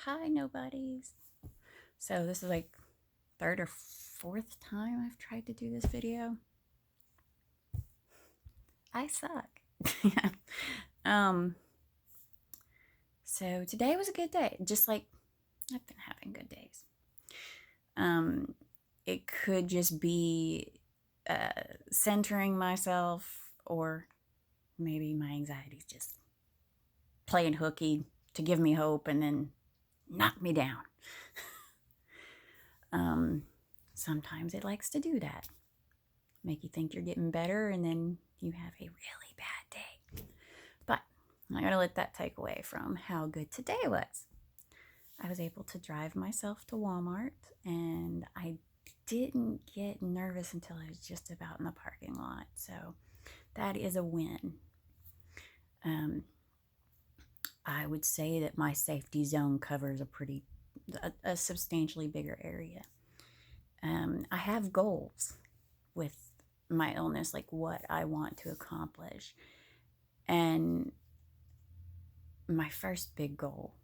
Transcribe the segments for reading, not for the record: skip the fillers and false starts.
Hi, nobodies. So this is like third or fourth time I've tried to do this video. I suck. um so today was a good day. Just like I've been having good days. Um it could just be centering myself, or maybe my anxiety's just playing hooky to give me hope and then knock me down. um Sometimes it likes to do that. Make you think you're getting better, and then you have a really bad day. But I'm not going to let that take away from how good today was. I was able to drive myself to Walmart, and I didn't get nervous until I was just about in the parking lot. So that is a win. Um, I would say that my safety zone covers a substantially bigger area. I have goals with my illness, like what I want to accomplish. And my first big goal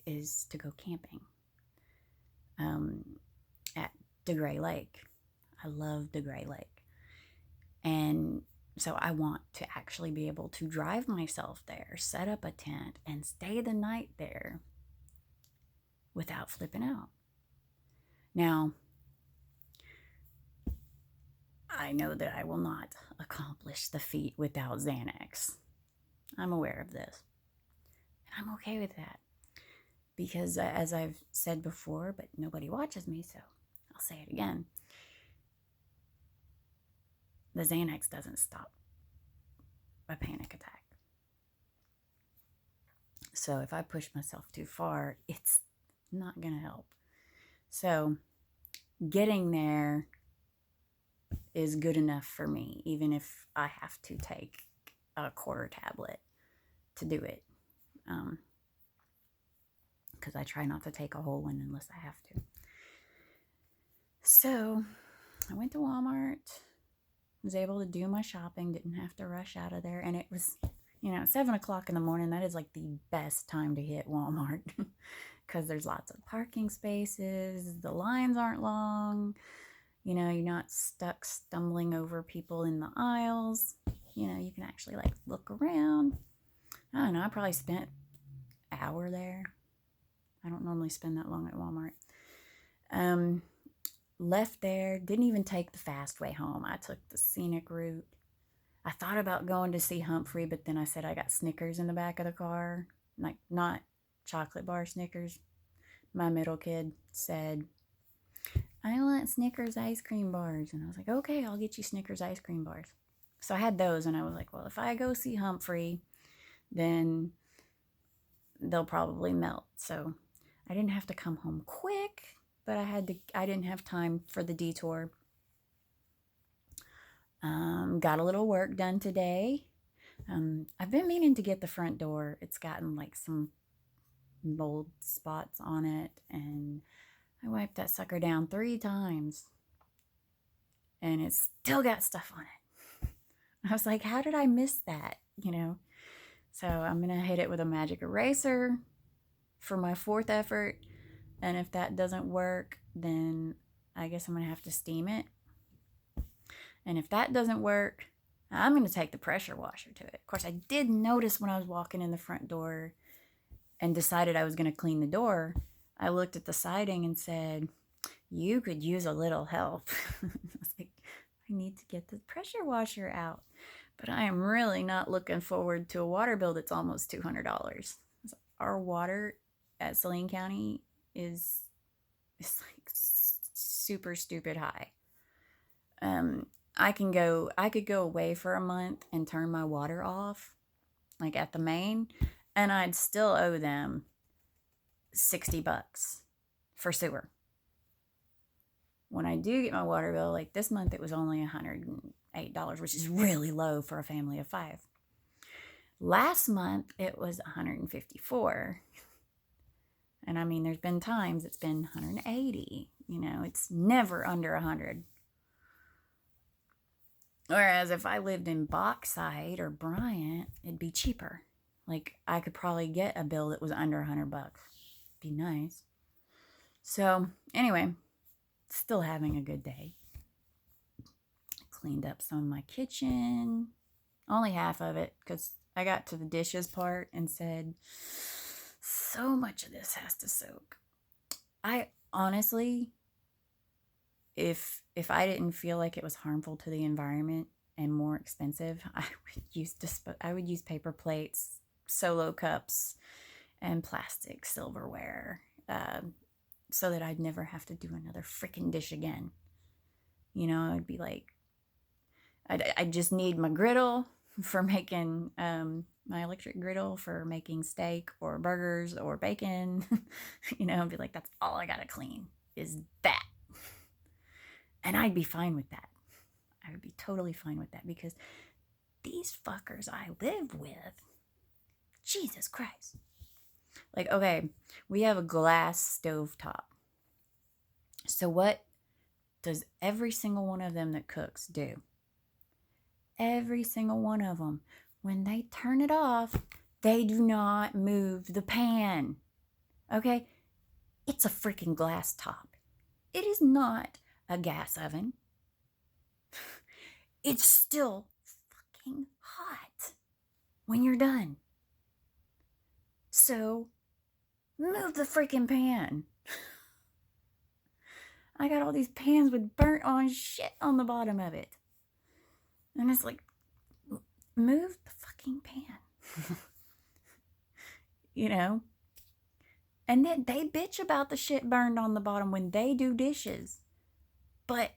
is to go camping um, at DeGray Lake. I love DeGray Lake. And so I want to actually be able to drive myself there, set up a tent, and stay the night there without flipping out. Now, I know that I will not accomplish the feat without Xanax. I'm aware of this. And I'm okay with that. Because as I've said before, but nobody watches me, so I'll say it again. The Xanax doesn't stop a panic attack. So if I push myself too far, it's not going to help. So getting there is good enough for me, even if I have to take a quarter tablet to do it. Because I try not to take a whole one unless I have to. So I went to Walmart, was able to do my shopping, didn't have to rush out of there. And it was, 7 o'clock in the morning. That is like the best time to hit Walmart because there's lots of parking spaces. The lines aren't long. You're not stuck stumbling over people in the aisles. You can actually like look around. I don't know. I probably spent an hour there. I don't normally spend that long at Walmart. Left there, didn't even take the fast way home. I took the scenic route. I thought about going to see Humphrey, but then I said I got Snickers in the back of the car. Like, not chocolate bar Snickers. My middle kid said, I want Snickers ice cream bars. And I was like, okay, I'll get you Snickers ice cream bars. So I had those, and I was like, well, if I go see Humphrey, then they'll probably melt. So I didn't have to come home quick, but I didn't have time for the detour. Got a little work done today. I've been meaning to get the front door. It's gotten like some mold spots on it, and I wiped that sucker down 3 times, and it's still got stuff on it. I was like, how did I miss that? So I'm going to hit it with a magic eraser for my 4th effort. And if that doesn't work, then I guess I'm going to have to steam it. And if that doesn't work, I'm going to take the pressure washer to it. Of course, I did notice when I was walking in the front door and decided I was going to clean the door, I looked at the siding and said, you could use a little help. I was like, I need to get the pressure washer out. But I am really not looking forward to a water bill that's almost $200. Our water at Saline County is like super stupid high. I could go away for a month and turn my water off, like at the main, and I'd still owe them $60 for sewer. When I do get my water bill, like this month, it was only $108, which is really low for a family of 5. Last month, it was $154. And I mean, there's been times it's been $180. It's never under $100. Whereas if I lived in Bauxite or Bryant, it'd be cheaper. Like, I could probably get a bill that was under $100. be nice. So anyway, still having a good day. Cleaned up some of my kitchen. Only half of it, because I got to the dishes part and said, so much of this has to soak. I honestly, if I didn't feel like it was harmful to the environment and more expensive, I would use paper plates, solo cups, and plastic silverware, so that I'd never have to do another freaking dish again. You know, I'd be like, I just need my griddle for making my electric griddle for making steak or burgers or bacon. You know, I'd be like, that's all I gotta clean is that. And I'd be fine with that. I would be totally fine with that, because these fuckers I live with, Jesus Christ. Like, okay, we have a glass stovetop. So what does every single one of them that cooks do? Every single one of them, when they turn it off, they do not move the pan. Okay? It's a freaking glass top. It is not a gas oven. It's still fucking hot when you're done. So, move the freaking pan. I got all these pans with burnt on shit on the bottom of it. And it's like, move the fucking pan. You know? And then they bitch about the shit burned on the bottom when they do dishes. But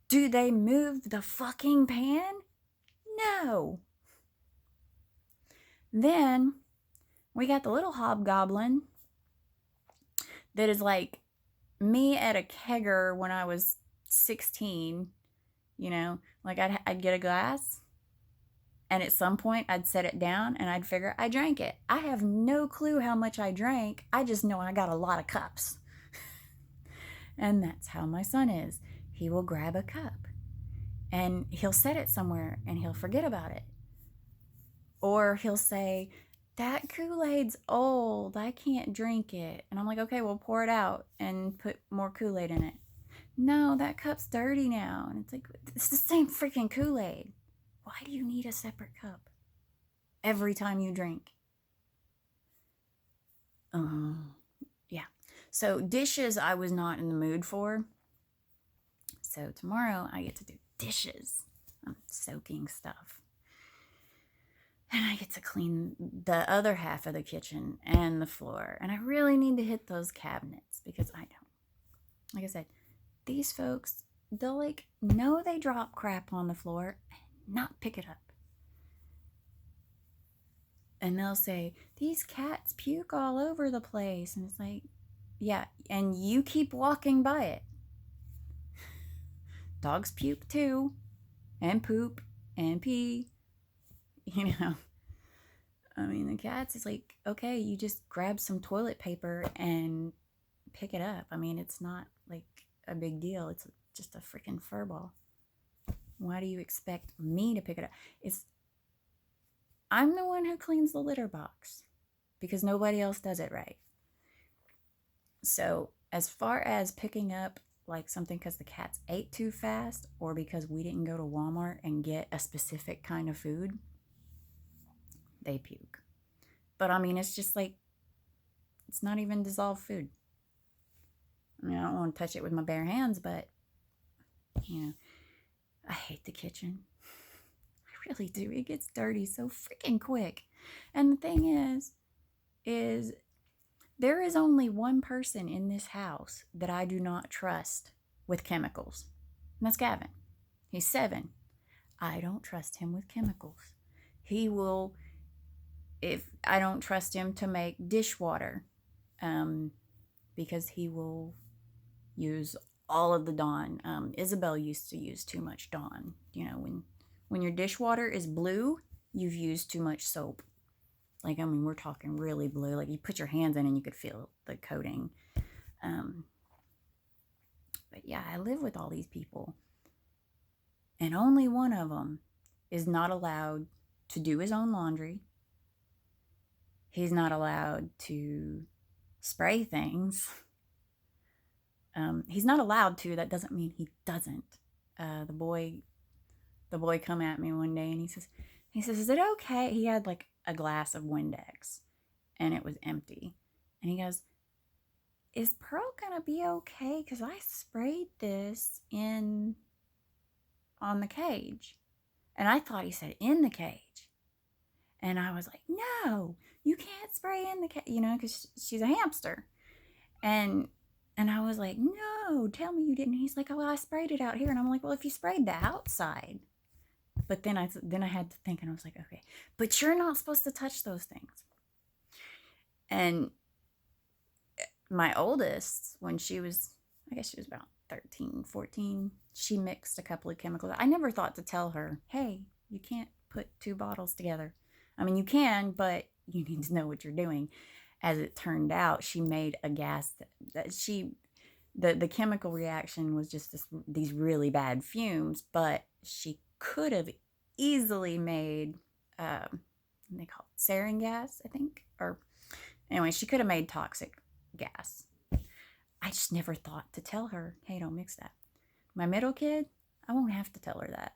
do they move the fucking pan? No. Then we got the little hobgoblin that is like me at a kegger when I was 16. You know, like I'd get a glass, and at some point I'd set it down and I'd figure I drank it. I have no clue how much I drank. I just know I got a lot of cups. And that's how my son is. He will grab a cup and he'll set it somewhere and he'll forget about it. Or he'll say, that Kool-Aid's old, I can't drink it. And I'm like, okay, well, pour it out and put more Kool-Aid in it. No, that cup's dirty now. And it's like, it's the same freaking Kool-Aid. Why do you need a separate cup every time you drink? Yeah. So dishes I was not in the mood for. So tomorrow I get to do dishes. I'm soaking stuff. And I get to clean the other half of the kitchen and the floor. And I really need to hit those cabinets, because I don't. Like I said, these folks, they'll like know they drop crap on the floor and not pick it up. And they'll say, these cats puke all over the place. And it's like, yeah, and you keep walking by it. Dogs puke too, and poop, and pee. You know, I mean, the cats is like, okay, you just grab some toilet paper and pick it up. I mean, it's not like a big deal. It's just a freaking fur ball. Why do you expect me to pick it up? I'm the one who cleans the litter box, because nobody else does it right. So as far as picking up like something because the cats ate too fast, or because we didn't go to Walmart and get a specific kind of food, they puke. But I mean, it's just like, it's not even dissolved food. I mean, I don't want to touch it with my bare hands, but, you know, I hate the kitchen. I really do. It gets dirty so freaking quick. And the thing is there is only one person in this house that I do not trust with chemicals. And that's Gavin. He's 7. I don't trust him with chemicals. He will, if I don't trust him to make dishwater, because he will use all of the Dawn. Isabel used to use too much Dawn. You know, when your dishwater is blue, you've used too much soap. Like, I mean, we're talking really blue. Like, you put your hands in and you could feel the coating. But yeah, I live with all these people. And only one of them is not allowed to do his own laundry. He's not allowed to spray things. He's not allowed to. That doesn't mean he doesn't. The boy come at me one day and he says, is it okay? He had like a glass of Windex and it was empty. And he goes, is Pearl gonna be okay? Because I sprayed this on the cage. And I thought he said in the cage. And I was like, no, you can't spray in the cage, because she's a hamster. And I was like, no, tell me you didn't. He's like, oh, well, I sprayed it out here. And I'm like, well, if you sprayed the outside. But then I had to think, and I was like, okay, but you're not supposed to touch those things. And my oldest, when she was, I guess she was about 13, 14, she mixed a couple of chemicals. I never thought to tell her, hey, you can't put two bottles together. I mean, you can, but you need to know what you're doing. As it turned out, she made a gas that the chemical reaction was just these really bad fumes, but she could have easily made, they call it sarin gas, I think. Or anyway, she could have made toxic gas. I just never thought to tell her, hey, don't mix that. My middle kid, I won't have to tell her that.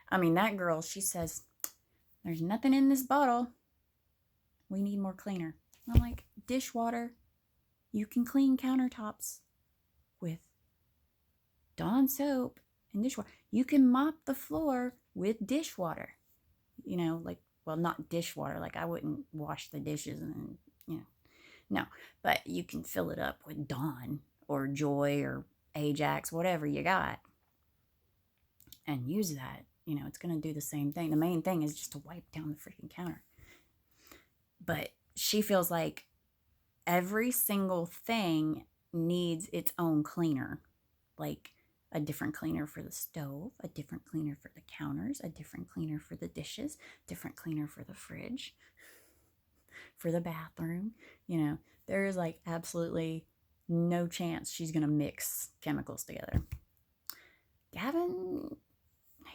I mean, that girl, she says, there's nothing in this bottle. We need more cleaner. I'm like, dishwater. You can clean countertops with Dawn soap and dishwater. You can mop the floor with dishwater. Well, not dishwater. Like, I wouldn't wash the dishes and no. But you can fill it up with Dawn or Joy or Ajax, whatever you got, and use that. It's going to do the same thing. The main thing is just to wipe down the freaking counter. But she feels like every single thing needs its own cleaner. Like a different cleaner for the stove, a different cleaner for the counters, a different cleaner for the dishes, different cleaner for the fridge, for the bathroom. There is like absolutely no chance she's going to mix chemicals together. Gavin,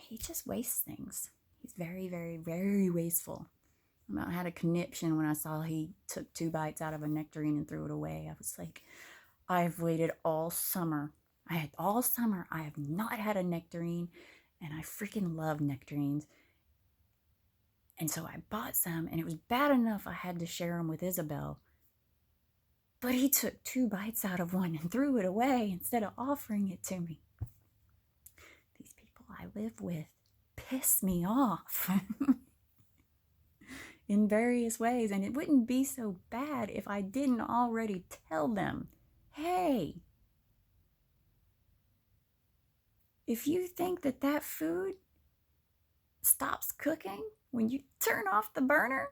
he just wastes things. He's very, very, very wasteful. I about had a conniption when I saw he took 2 bites out of a nectarine and threw it away. I was like, I've waited all summer. I have not had a nectarine, and I freaking love nectarines. And so I bought some, and it was bad enough I had to share them with Isabel. But he took 2 bites out of one and threw it away instead of offering it to me. These people I live with piss me off in various ways, and it wouldn't be so bad if I didn't already tell them, hey, if you think that food stops cooking when you turn off the burner,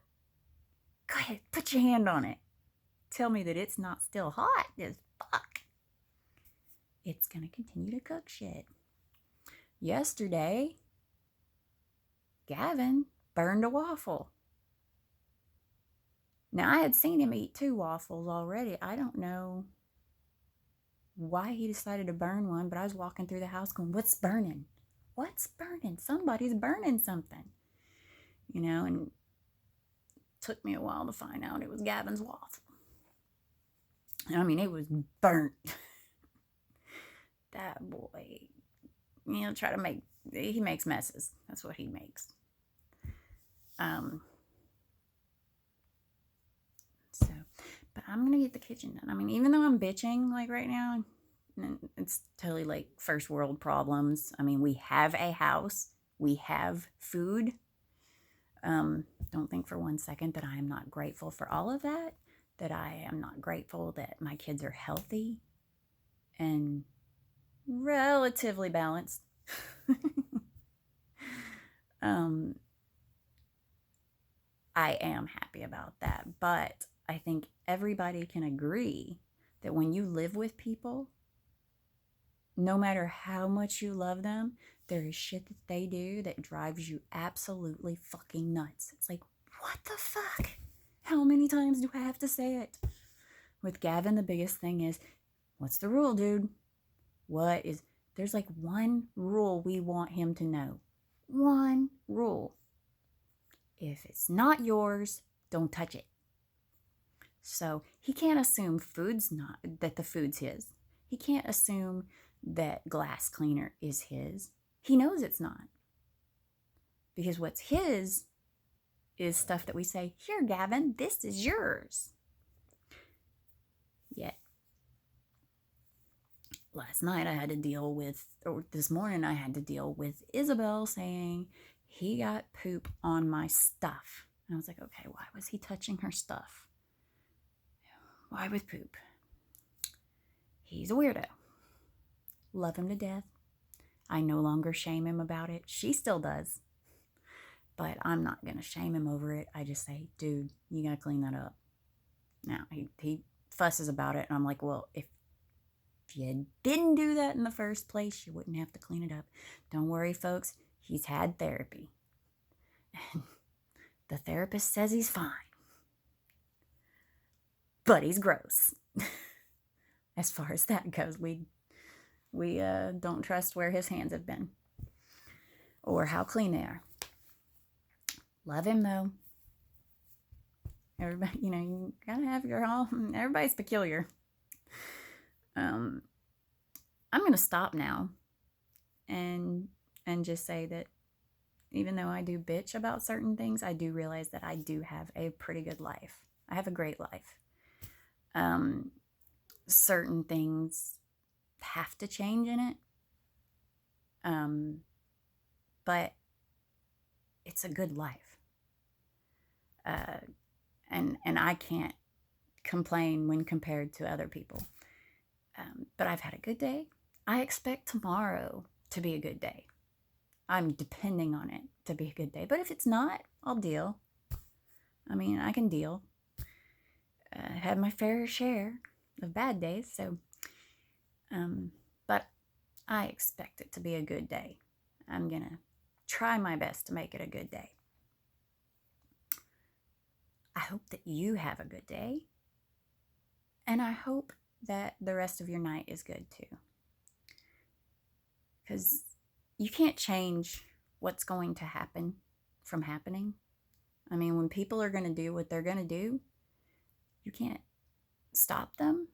go ahead, put your hand on it. Tell me that it's not still hot as fuck. It's going to continue to cook shit. Yesterday, Gavin burned a waffle. Now, I had seen him eat 2 waffles already. I don't know why he decided to burn one, but I was walking through the house going, what's burning? What's burning? Somebody's burning something. And it took me a while to find out it was Gavin's waffle. I mean, it was burnt. That boy, he makes messes. That's what he makes. But I'm going to get the kitchen done. I mean, even though I'm bitching like right now, it's totally like first world problems. I mean, we have a house. We have food. Don't think for one second that I am not grateful for all of that. That I am not grateful that my kids are healthy and relatively balanced. I am happy about that, but I think everybody can agree that when you live with people, no matter how much you love them, there is shit that they do that drives you absolutely fucking nuts. It's like, what the fuck? How many times do I have to say it? With Gavin, the biggest thing is, what's the rule, dude? There's like one rule we want him to know. One rule. If it's not yours, don't touch it. So he can't assume that the food's his. He can't assume that glass cleaner is his. He knows it's not. Because what's his is stuff that we say, here, Gavin, this is yours. Yet, last night I had to deal with, or this morning I had to deal with Isabel saying he got poop on my stuff. And I was like, okay, why was he touching her stuff? Why with poop? He's a weirdo. Love him to death. I no longer shame him about it. She still does. But I'm not going to shame him over it. I just say, dude, you got to clean that up. Now, he fusses about it. And I'm like, well, if you didn't do that in the first place, you wouldn't have to clean it up. Don't worry, folks. He's had therapy. And the therapist says he's fine. But he's gross. As far as that goes, we don't trust where his hands have been or how clean they are. Love him though. Everybody, you gotta have your own. Everybody's peculiar. I'm gonna stop now, and just say that even though I do bitch about certain things, I do realize that I do have a pretty good life. I have a great life. Certain things have to change in it. But it's a good life. And I can't complain when compared to other people. But I've had a good day. I expect tomorrow to be a good day. I'm depending on it to be a good day. But if it's not, I'll deal. I mean, I can deal. I had my fair share of bad days, so but I expect it to be a good day. I'm gonna try my best to make it a good day. I hope that you have a good day, and I hope that the rest of your night is good too, because you can't change what's going to happen from happening. I mean, when people are going to do what they're going to do, you can't stop them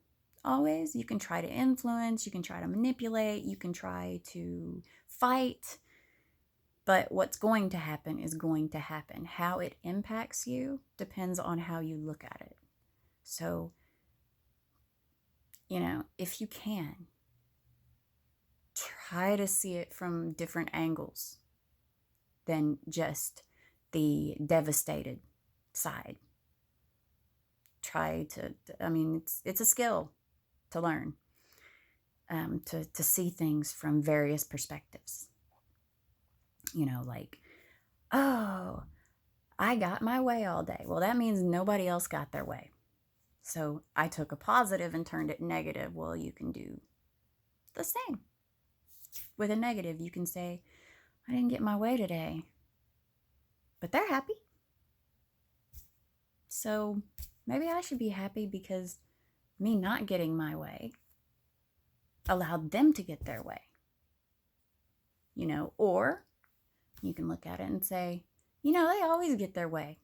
always. You can try to influence, you can try to manipulate, you can try to fight, but what's going to happen is going to happen. How it impacts you depends on how you look at it. So, if you can, try to see it from different angles than just the devastated side. Try to, it's a skill to learn, to see things from various perspectives. Like, oh, I got my way all day. Well, that means nobody else got their way. So I took a positive and turned it negative. Well, you can do the same. With a negative, you can say, I didn't get my way today, but they're happy. So maybe I should be happy because me not getting my way allowed them to get their way. Or you can look at it and say, they always get their way.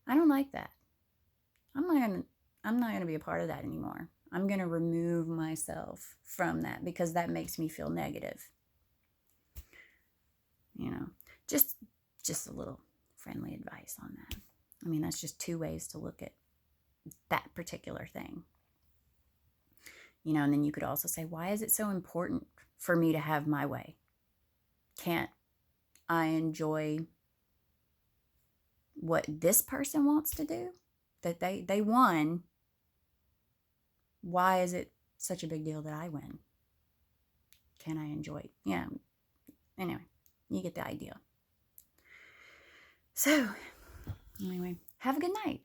I don't like that. I'm not gonna be a part of that anymore. I'm gonna remove myself from that because that makes me feel negative. Just a little friendly advice on that. I mean, that's just two ways to look at that particular thing. And then you could also say, why is it so important for me to have my way? Can't I enjoy what this person wants to do? That they won. Why is it such a big deal that I win? Can I enjoy it? Yeah. Anyway, you get the idea. So, anyway, have a good night.